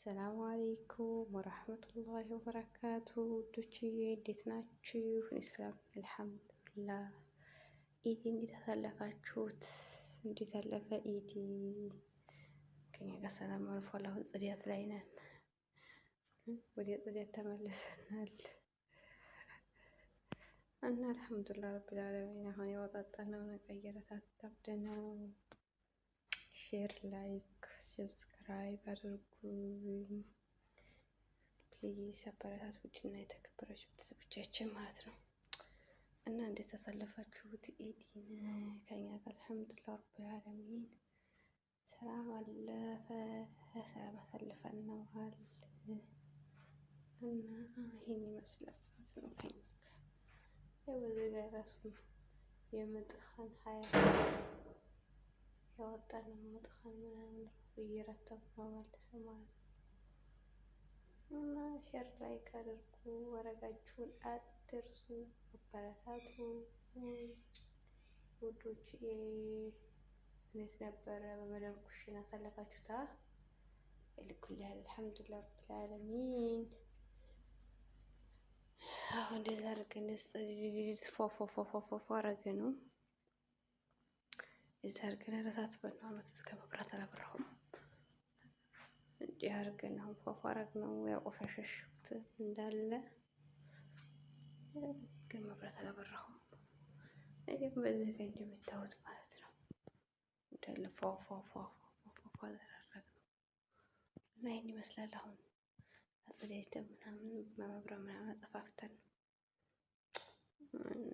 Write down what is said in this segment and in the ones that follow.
ሰላም አለይኩም ወራህመቱላሂ ወበረካቱ ውዶችዬ እንዴት ናችሁ? እኔ ሰላም አልሐምዱሊላህ። ኢድ እንዴት አሳለፋችሁት? እንዴት አለፈ ኢድ? ከኛ ጋር ሰላም አልፏል። አሁን ጽዳት ላይ ነን። ወደ ጽዳት ተመልሰናል እና አልሐምዱሊላህ ረብል ዓለሚን። አሁን ያወጣጣነው ነገር እየረታታብን። ሼር ላይክ ሰብስክራይብ አድርጉኝ ፕሊዝ፣ አበረታቱኝና የተከበራችሁ ቤተሰቦቻችን ማለት ነው። እና እንዴት ተሰለፋችሁት ኢዲን? ከኛ ጋር አልሐምዱሊላህ ረብል ዓለሚን ሰላም አለፈ፣ ሰላም አሳልፈን ነዋል እና ይሄን ይመስላል ማለት ነው። ከኛ ጋር በዚህ ጋር ራሱ የምጥኻን ሀያት ያወጣነው ምጥኻን ምናምን እየረተብ ነው መልሰ ማለት ነው። እና ሼር ላይክ አድርጉ፣ ወረጋችሁን አትርሱ፣ አበረታቱ ውዶች። እንዴት ነበረ በመዳም ኩሽና አሳለፋችሁታ? ልኩልህ አልሐምዱሊላህ ረብል ዓለሚን። አሁን እንደዛ አድርገን ፏፏፏፏፏ አረገ ነው እዛ አድርገን ረሳት በና አመት ከመብራት አላበራሁም። እንዲህ አድርገን አሁን ፏፏ አረግ ነው። ያው ቆሻሻሽት እንዳለ ግን መብራት አላበራሁም። ይሄም በዚህ ጋር እንደምታዩት ማለት ነው እንዳለ ፏፏፏፏፏፏ አደረግ ነው እና ይሄን ይመስላል። አሁን አጽዳጅተን ምናምን በመብራት ምናምን አጠፋፍተን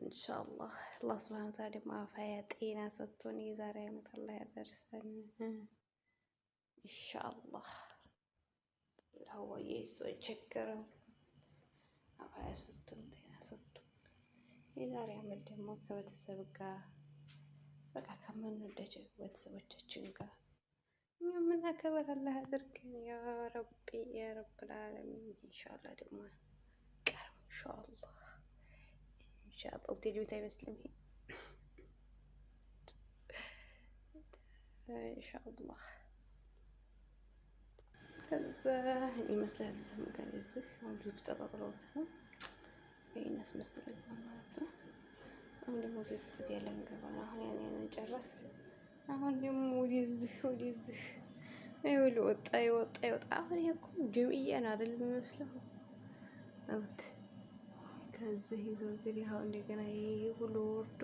ኢንሻአላህ አላህ ሱብሃነሁ ወተዓላ ደግሞ አፋያ ጤና ሰጥቶን የዛሬ ዓመት አላህ ያደርሰን ኢንሻአላህ። ለወዬ ሰው ችግርም አፋያ ሰጥቶን ጤና ሰጥቶን የዛሬ ዓመት ደግሞ ከቤተሰብ ጋር በቃ ከምንወዳቸው ቤተሰቦቻችን ጋር እኛ የምናከብር አላህ ያድርገን ያ ረቢ ያ ረብል ዓለሚን። ኢንሻአላህ ደግሞ ቀርም ኢንሻአላህ ኢንሻአላህ ሆቴል ቤት አይመስልም ይሄ ኢንሻአላህ። ከዛ ይመስላል ሰምጋር እዚህ አሁን ልጅ ተጠቅለውት ነው ይሄን ያስመስላል ማለት ነው። አሁን ደግሞ ወደዚህ ያለ እንገባ ነው። አሁን ያንን ጨረስ። አሁን ደግሞ ወደዚህ አይውል ወጣ ይወጣ ይወጣ። አሁን ይሄ እኮ ጀምዕያ ነው አይደል የሚመስለው? አውት ከዚህ ይዞ እንግዲህ አሁን እንደገና ይሄ ሁሉ ወርዶ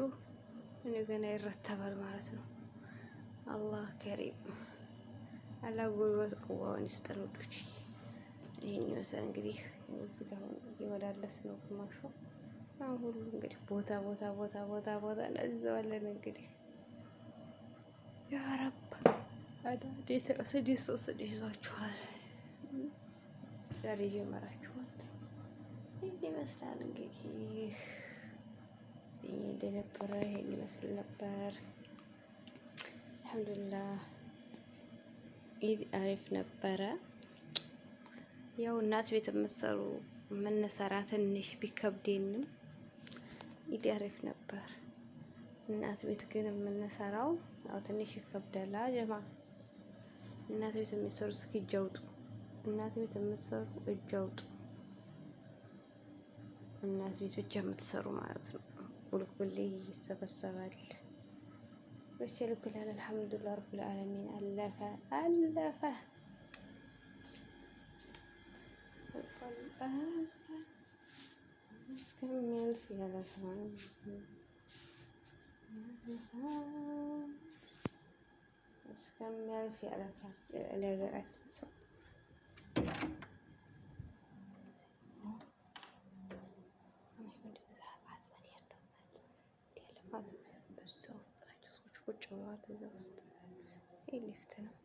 እንደገና ይረተባል ማለት ነው። አላህ ከሪም አላህ ጉልበት ቁዋውን ይስጠን ውዶች። ይሄን ይመስላል እንግዲህ እዚህ ጋር እየወዳለስ ነው ግማሹ። አሁን ሁሉ እንግዲህ ቦታ እናዘዋለን እንግዲህ ያ ረብ አዳዴ ስድስት ይዟችኋል ዛሬ ጀመራችኋል። ይሄን ይመስላል እንግዲህ እንደነበረ ይሄን ይመስል ነበር። አልሐምዱሊላህ ኢድ አሪፍ ነበረ። ያው እናት ቤት የምትሰሩ የምንሰራ ትንሽ ቢከብደንም ኢድ አሪፍ ነበር። እናት ቤት ግን የምንሰራው ያው ትንሽ ይከብዳል። አጀማ እናት ቤት የሚሰሩ እስኪ እጅ አውጡ። እናት ቤት የምትሰሩ እጅ አውጡ። እናት ቤት ብቻ የምትሰሩ ማለት ነው። ቁልቁል ይሰበሰባል። ብቻ ልኩላል አልሐምዱሊላህ ረብል ዓለሚን። አለፈ እስከሚያልፍ ያለፋል እስከሚያልፍ ያለፋል ለሀገራችን ሰው በዛ ውስጥ ናቸው ሰዎች ቁጭ ብለዋል። በዛ ውስጥ ይሄ ሊፍት ነው።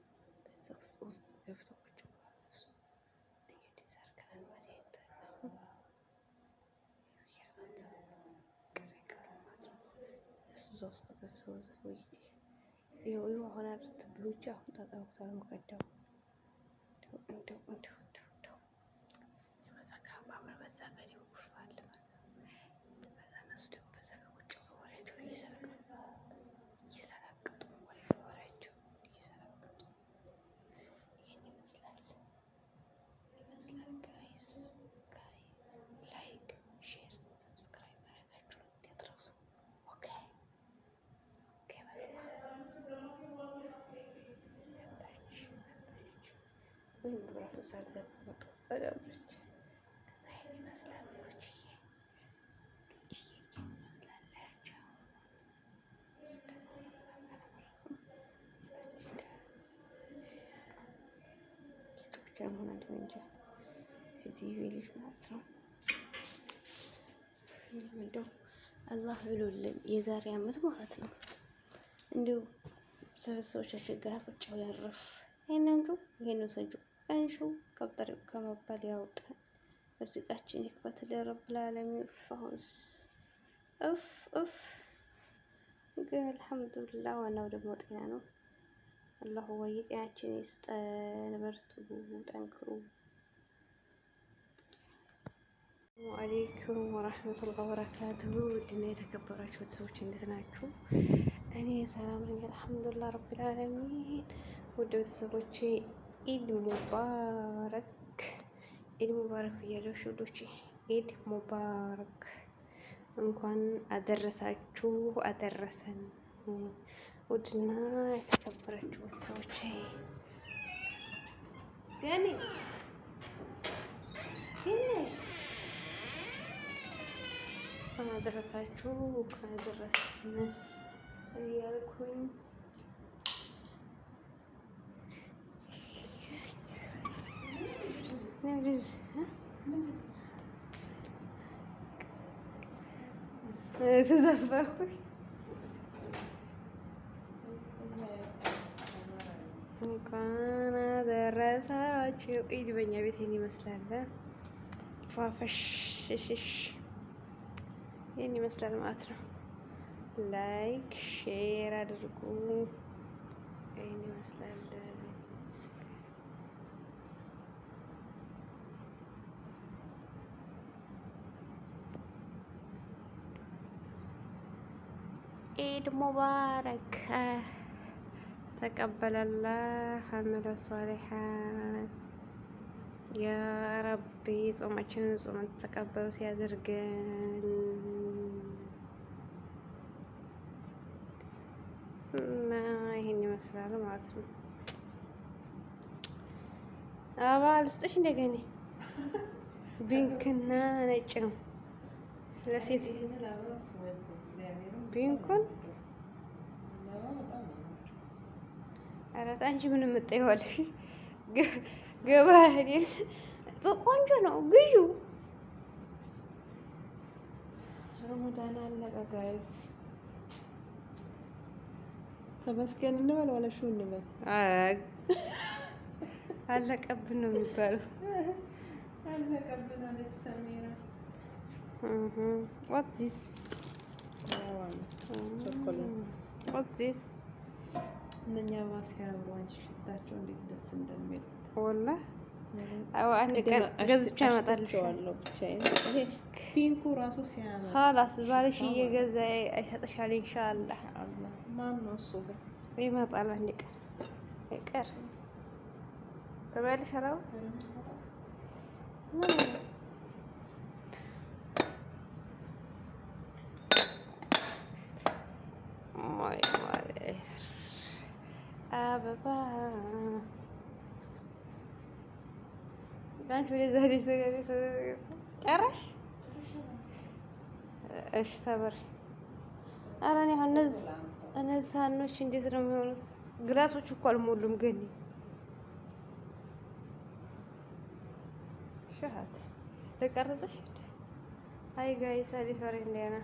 በዛ ውስጥ ገብተው ቁጭ ብለዋል። እሱ እዛ ውስጥ ገብተው የሆነ ብሎች አሁን ተጠርተዋል። ሙቀዳው እንደው በዛ ከአባብረ በዛ ጋር ይወርፋል ማለት ነው። በዛ እነሱ ደግሞ በዛ ጋር ቁጭ ብለው ወሬያቸውን እየሰላቀጡ ወሬያቸውን እየሰላቀጡ ይሄን ይመስላል። መብራቱ ሳልዘጋ ተጨምረች። ይሄን ይመስላል ሆነ እንጃ ሴትዮ ልጅ ማለት ነው። እንደው አላህ ብሎልን የዛሬ አመት ማለት ነው እንዲሁ ሰዎቻችን ጋር ቁጭ ብለን ረፍ ይሄን ወሰጁ አንሺው ከብጠሪው ከመባል ያውጣን፣ ርዝቃችን ይክፈትልን ረብል ዓለሚን። አሁንስ እፍ ግን አልሐምዱሊላህ ዋናው ደግሞ ጤና ነው። አላሁ ወይ ጤናችን ይስጠን። በርቱ፣ ጠንክሩ። ወአለይኩም ወራህመቱላሂ ወበረካቱሁ። ውድና የተከበራችሁ ቤተሰቦች እንዴት ናችሁ? እኔ ሰላም ነኝ አልሐምዱሊላህ ረብል ዓለሚን። ውድ ቤተሰቦቼ ኢድ ሙባረክ፣ ኢድ ሙባረክ ብያለሁ። ውዶቼ ኢድ ሙባረክ፣ እንኳን አደረሳችሁ አደረሰን። ውድና የተከበራችሁ ቤተሰቦቼ ገኒ ትንሽ አደረሳችሁ አደረሰን እያልኩኝ ትእዛዝ ባልኩኝ እንኳን አደረሳችሁ። ኢድ በእኛ ቤት ይሄን ይመስላል። ፏፈሽሽሽ ይሄን ይመስላል ማለት ነው። ላይክ ሼር አድርጉ። ይሄን ይመስላል። ኢድ ሙባረክ ተቀበለላህ አመለ ሷሊሐን ያ ረቢ። ጾማችንን ጾመን ተቀበሉ ሲያደርገን እና ይሄን ይመስላል ማለት ነው። አበባ ልስጥሽ እንደገና ቢንክና ነጭ ነው ለሴት ቢንኩን አራት አንቺ ምን የምትጠይዋለሽ? ገበያ ሄደን ቆንጆ ነው ግዢ። ረመዳን አለቀ ጋይስ። ተመስገን እንበል ዋለሹ እንበል። አለቀብን ነው የሚባለው። አለቀብን አለች ሰሜራ። What's this? What's this? እነኛ ሲያምሩ አንቺ ሽታቸው እንዴት ደስ እንደሚል ወላሂ። አዎ አንድ ቀን ገዝቼ አመጣልሻለሁ ብቻዬን። ይሄ ፒንኩ ራሱ ሲያምር خلاص ባልሽ እየገዛ አይሰጥሻል ኢንሻአላህ። ማን ነው እሱ ግን ይመጣል አንድ ቀን ይቀር ተባልሽ አላው አበባ አንቺ ወደ ዛሬ ጨረሽ? እሺ ሰበር። ኧረ እኔ እነዚህ ሳህኖች እንዴት ነው የሚሆኑት? ግላሶቹ እኮ አልሞሉም። ግን ሻት ለቀረጽሽ አይ ጋይስ አሪፍ አሪፍ እንደና